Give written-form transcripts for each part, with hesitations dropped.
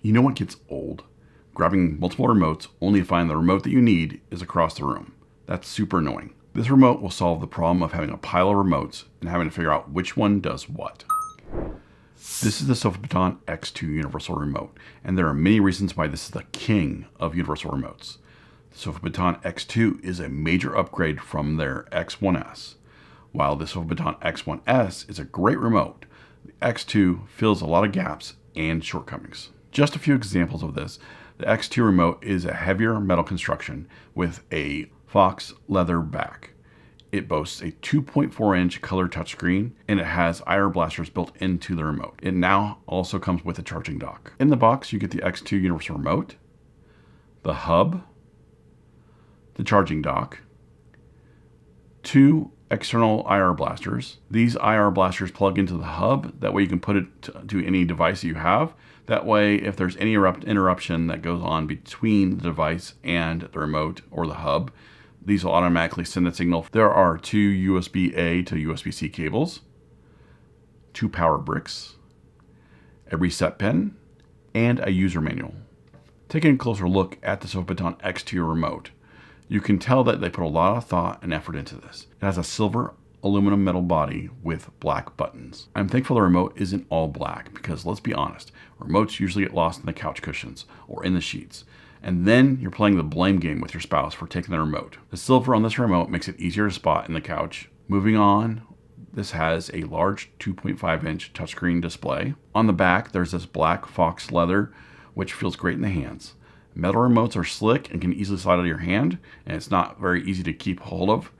You know what gets old? Grabbing multiple remotes only to find the remote that you need is across the room. That's super annoying. This remote will solve the problem of having a pile of remotes and having to figure out which one does what. This is the SofaBaton X2 universal remote, and there are many reasons why this is the king of universal remotes. The SofaBaton X2 is a major upgrade from their X1S. While the SofaBaton X1S is a great remote, the X2 fills a lot of gaps and shortcomings. Just a few examples of this. The X2 remote is a heavier metal construction with a fox leather back. It boasts a 2.4-inch color touchscreen, and it has IR blasters built into the remote. It now also comes with a charging dock. In the box, you get the X2 universal remote, the hub, the charging dock, 2 external IR blasters. These IR blasters plug into the hub. That way you can put it to any device that you have. That way, if there's any interruption that goes on between the device and the remote or the hub, these will automatically send the signal. There are 2 USB-A to USB-C cables, 2 power bricks, a reset pin, and a user manual. Taking a closer look at the SofaBaton X2 remote, you can tell that they put a lot of thought and effort into this. It has a silver aluminum metal body with black buttons. I'm thankful the remote isn't all black because, let's be honest, remotes usually get lost in the couch cushions or in the sheets. And then you're playing the blame game with your spouse for taking the remote. The silver on this remote makes it easier to spot in the couch. Moving on, this has a large 2.5-inch touchscreen display. On the back, there's this black fox leather, which feels great in the hands. Metal remotes are slick and can easily slide out of your hand, and it's not very easy to keep hold of.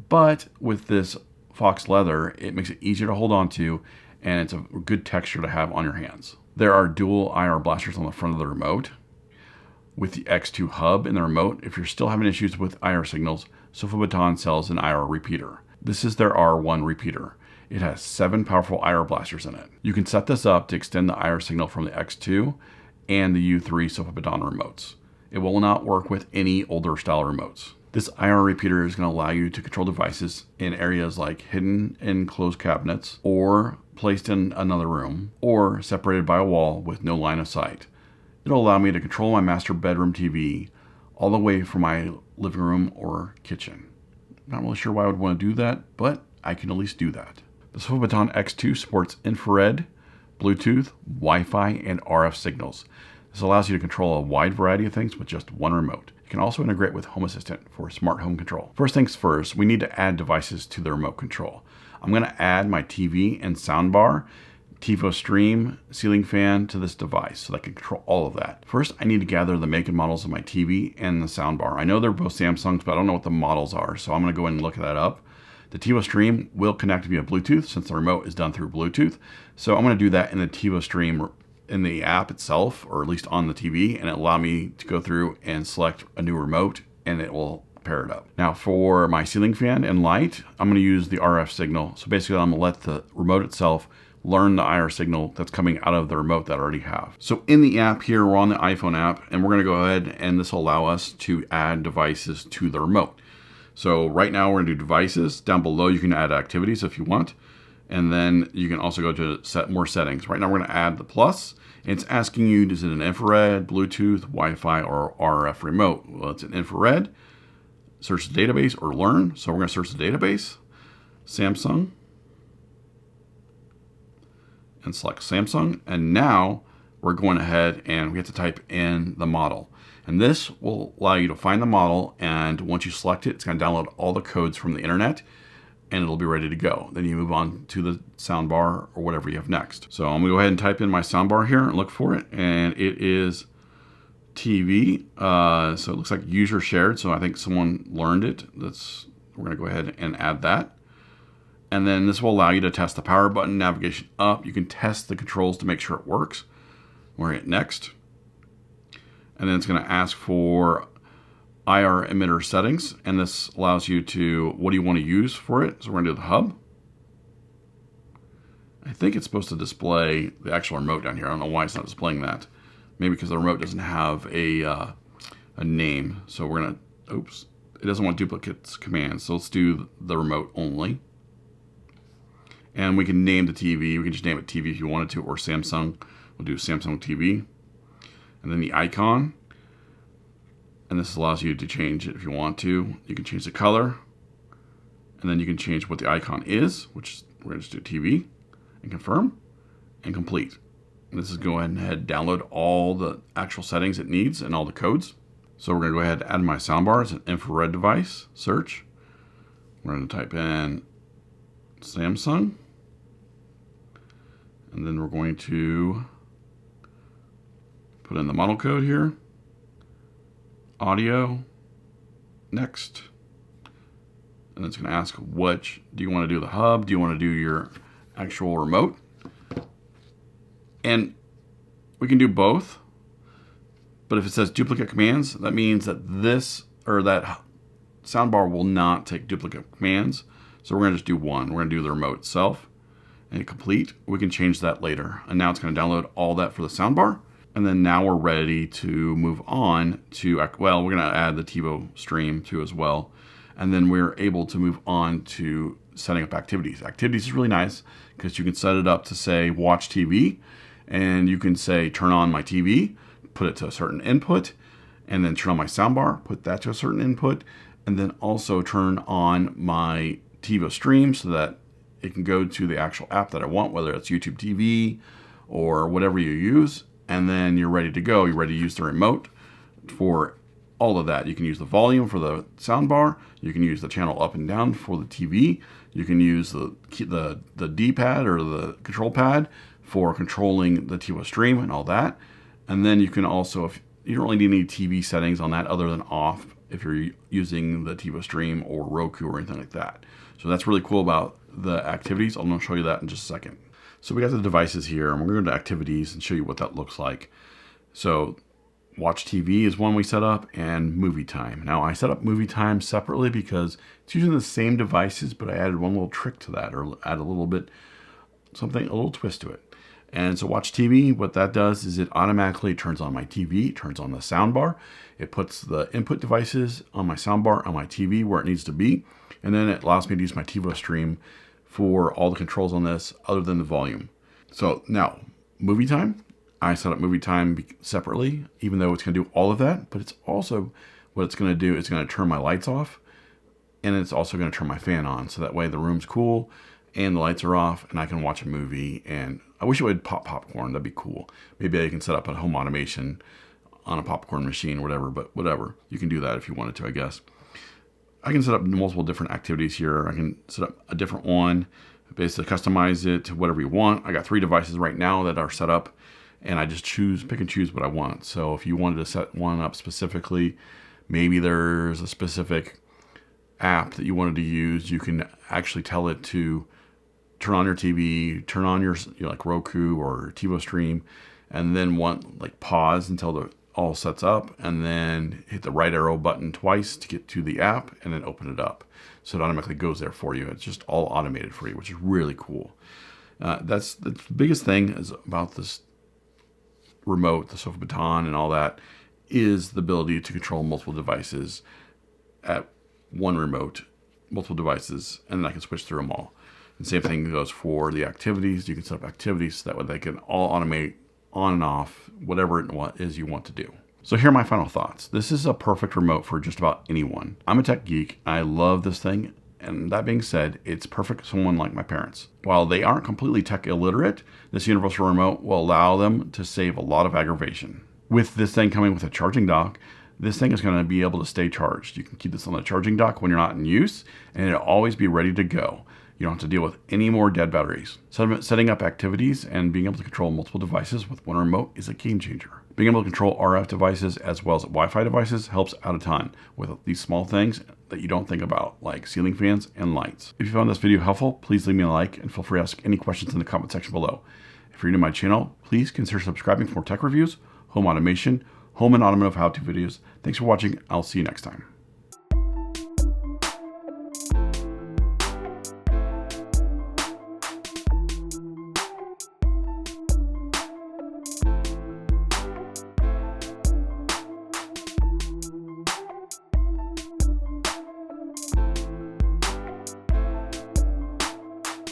But with this fox leather, it makes it easier to hold on to, and it's a good texture to have on your hands. There are dual IR blasters on the front of the remote. With the X2 hub in the remote, if you're still having issues with IR signals, SofaBaton sells an IR repeater. This is their R1 repeater. It has 7 powerful IR blasters in it. You can set this up to extend the IR signal from the X2 and the U3 SofaBaton remotes. It will not work with any older style remotes. This IR repeater is going to allow you to control devices in areas like hidden in closed cabinets, or placed in another room, or separated by a wall with no line of sight. It'll allow me to control my master bedroom TV all the way from my living room or kitchen. Not really sure why I would want to do that, but I can at least do that. The SofaBaton X2 supports infrared, Bluetooth, Wi-Fi, and RF signals. This allows you to control a wide variety of things with just one remote. You can also integrate with Home Assistant for smart home control. First things first, we need to add devices to the remote control. I'm going to add my TV and soundbar, TiVo Stream, ceiling fan to this device so that I can control all of that. First, I need to gather the make and models of my TV and the soundbar. I know they're both Samsungs, but I don't know what the models are, so I'm going to go ahead and look that up. The TiVo Stream will connect via Bluetooth since the remote is done through Bluetooth. So I'm going to do that in the TiVo Stream in the app itself, or at least on the TV, and it allow me to go through and select a new remote, and it will pair it up. Now for my ceiling fan and light, I'm going to use the RF signal. So basically I'm going to let the remote itself learn the IR signal that's coming out of the remote that I already have. So in the app here, we're on the iPhone app, and we're going to go ahead and this will allow us to add devices to the remote. So right now we're going to do devices. Down below you can add activities if you want. And then you can also go to set more settings. Right now we're going to add the plus. It's asking you, is it an infrared, Bluetooth, Wi-Fi, or RF remote? Well, it's an infrared. Search the database or learn. So we're going to search the database, Samsung, and select Samsung. And now we're going ahead and we have to type in the model. And this will allow you to find the model, and once you select it, it's going to download all the codes from the internet, and it'll be ready to go. Then you move on to the soundbar or whatever you have next. So I'm going to go ahead and type in my soundbar here and look for it, and it is TV. So it looks like user shared, so I think someone learned it. We're going to go ahead and add that. And then this will allow you to test the power button, navigation up. You can test the controls to make sure it works. We're going to hit next. And then it's going to ask for IR emitter settings, and this allows you to, what do you want to use for it? So we're going to do the hub. I think it's supposed to display the actual remote down here. I don't know why it's not displaying that. Maybe because the remote doesn't have a name. So we're going to, oops, it doesn't want duplicates commands. So let's do the remote only. And we can name the TV. We can just name it TV if you wanted to, or Samsung. We'll do Samsung TV. and then the icon. And this allows you to change it if you want to. You can change the color, and then you can change what the icon is, which we're going to just do TV, and confirm, and complete. And this is go ahead and download all the actual settings it needs and all the codes. So we're going to go ahead and add my soundbar as an infrared device, search. We're going to type in Samsung, and then we're going to put in the model code here. Audio, next, and it's going to ask which, do you want to do the hub, do you want to do your actual remote? And we can do both, but if it says duplicate commands, that means that this or that soundbar will not take duplicate commands, so we're going to just do one. We're going to do the remote itself and complete. We can change that later, and now it's going to download all that for the soundbar. And then now we're ready to move on to, well, we're going to add the TiVo stream too as well. And then we're able to move on to setting up activities. Activities is really nice because you can set it up to say watch TV, and you can say turn on my TV, put it to a certain input, and then turn on my soundbar, put that to a certain input, and then also turn on my TiVo stream so that it can go to the actual app that I want, whether it's YouTube TV or whatever you use. And then you're ready to go. You're ready to use the remote for all of that. You can use the volume for the soundbar. You can use the channel up and down for the TV. You can use the D-pad or the control pad for controlling the TiVo stream and all that. And then you can also, if you don't really need any TV settings on that other than off if you're using the TiVo stream or Roku or anything like that. So that's really cool about the activities. I'm going to show you that in just a second. So we got the devices here, and we're going to go to activities and show you what that looks like. So watch TV is one we set up, and movie time. Now I set up movie time separately because it's using the same devices, but I added one little trick to that, or add a little bit, a little twist to it. And so watch TV, what that does is it automatically turns on my TV, turns on the soundbar. It puts the input devices on my soundbar on my TV where it needs to be. And then it allows me to use my TiVo stream for all the controls on this other than the volume. So now, movie time. I set up movie time separately, even though it's going to do all of that, but it's also, what it's going to do is going to turn my lights off, and it's also going to turn my fan on, so that way the room's cool, and the lights are off, and I can watch a movie, and I wish it would pop popcorn. That'd be cool. Maybe I can set up a home automation on a popcorn machine or whatever, but whatever. You can do that if you wanted to, I guess. I can set up multiple different activities here. I can set up a different one, basically customize it to whatever you want. I got 3 devices right now that are set up, and I just pick and choose what I want. So if you wanted to set one up specifically, maybe there's a specific app that you wanted to use, you can actually tell it to turn on your TV, turn on your like Roku or TiVo stream, and then pause until it all sets up, and then hit the right arrow button twice to get to the app, and then open it up. So it automatically goes there for you. It's just all automated for you, which is really cool. That's the biggest thing is about this remote, the SofaBaton and all that, is the ability to control multiple devices at one remote, multiple devices, and then I can switch through them all. And same thing goes for the activities. You can set up activities so that way they can all automate on and off whatever it is you want to do. So here are my final thoughts. This is a perfect remote for just about anyone. I'm a tech geek. I love this thing. And that being said, it's perfect for someone like my parents. While they aren't completely tech illiterate, this universal remote will allow them to save a lot of aggravation. With this thing coming with a charging dock, this thing is going to be able to stay charged. You can keep this on the charging dock when you're not in use, and it'll always be ready to go. You don't have to deal with any more dead batteries. Setting up activities and being able to control multiple devices with one remote is a game changer. Being able to control RF devices as well as Wi-Fi devices helps out a ton with these small things that you don't think about, like ceiling fans and lights. If you found this video helpful, please leave me a like and feel free to ask any questions in the comment section below. If you're new to my channel, please consider subscribing for more tech reviews, home automation, home and automotive how-to videos. Thanks for watching. I'll see you next time.